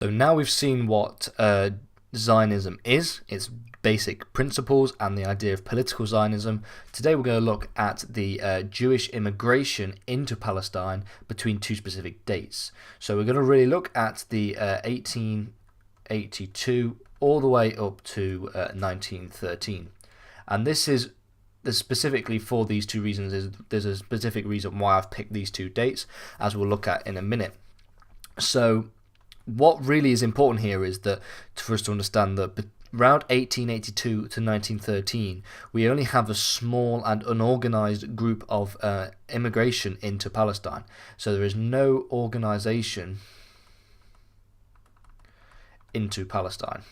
So now we've seen what Zionism is, its basic principles, and the idea of political Zionism. Today we're going to look at the Jewish immigration into Palestine between two specific dates. So we're going to really look at the 1882 all the way up to 1913. And this is specifically for these two reasons. There's a specific reason why I've picked these two dates, as we'll look at in a minute. So what really is important here is that for us to understand that around 1882 to 1913, we only have a small and unorganized group of immigration into Palestine. So there is no organization into Palestine.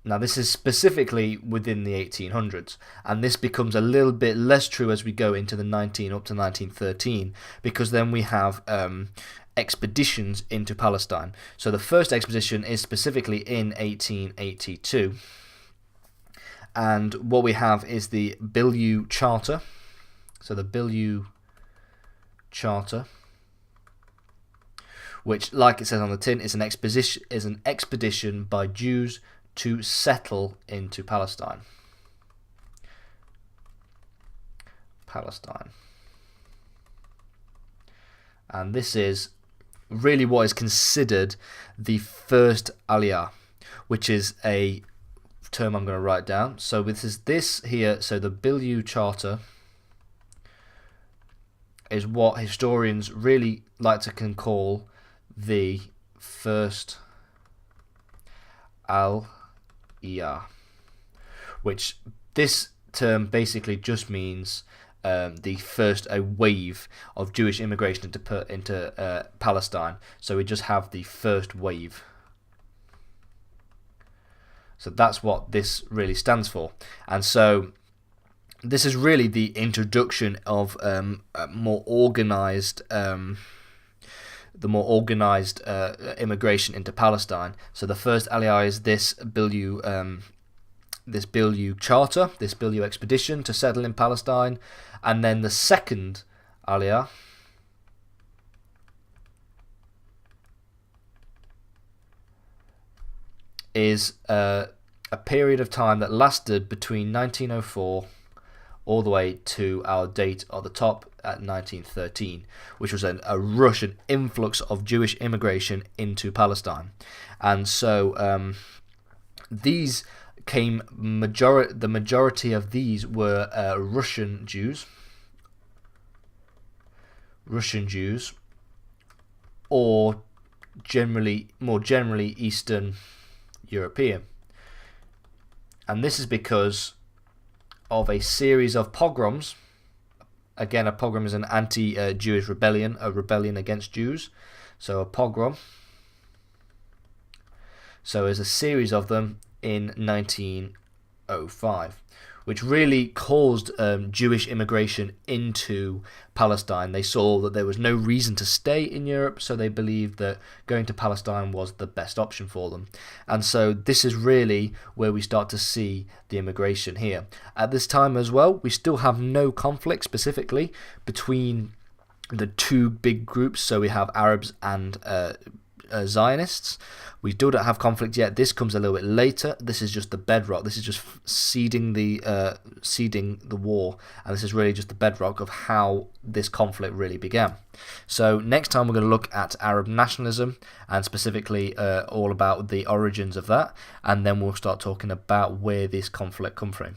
Now this is specifically within the 1800s, and this becomes a little bit less true as we go into the 19 up to 1913, because then we have expeditions into Palestine. So the first expedition is specifically in 1882, and what we have is the Bilyeu Charter. So the Bilyeu Charter, which, like it says on the tin, is an expedition by Jews to settle into Palestine. And this is really what is considered the first Aliyah, which is a term I'm going to write down. So this here, so the Bilyeu Charter is what historians really like to call the first Aliyah, which this term basically just means the first wave of Jewish immigration into Palestine. So we just have the first wave. So that's what this really stands for. And so this is really the introduction of more organized immigration into Palestine. So the first Aliyah is this Bilyeu Charter, this Bilyeu expedition to settle in Palestine, and then the second Aliyah is a period of time that lasted between 1904 all the way to our date at the top at 1913, which was a rush, an influx of Jewish immigration into Palestine. And so these came, the majority of these were Russian Jews, or more generally Eastern European. And this is because of a series of pogroms. Again, a pogrom is an anti-Jewish rebellion, a rebellion against Jews. So a pogrom. So there's a series of them in 1905, which really caused Jewish immigration into Palestine. They saw that there was no reason to stay in Europe, so they believed that going to Palestine was the best option for them. And so this is really where we start to see the immigration here. At this time as well, we still have no conflict specifically between the two big groups, so we have Arabs and Zionists. We still don't have conflict yet. This comes a little bit later. This is just the bedrock. This is just seeding the war, and this is really just the bedrock of how this conflict really began. So next time we're going to look at Arab nationalism, and specifically all about the origins of that, and then we'll start talking about where this conflict come from.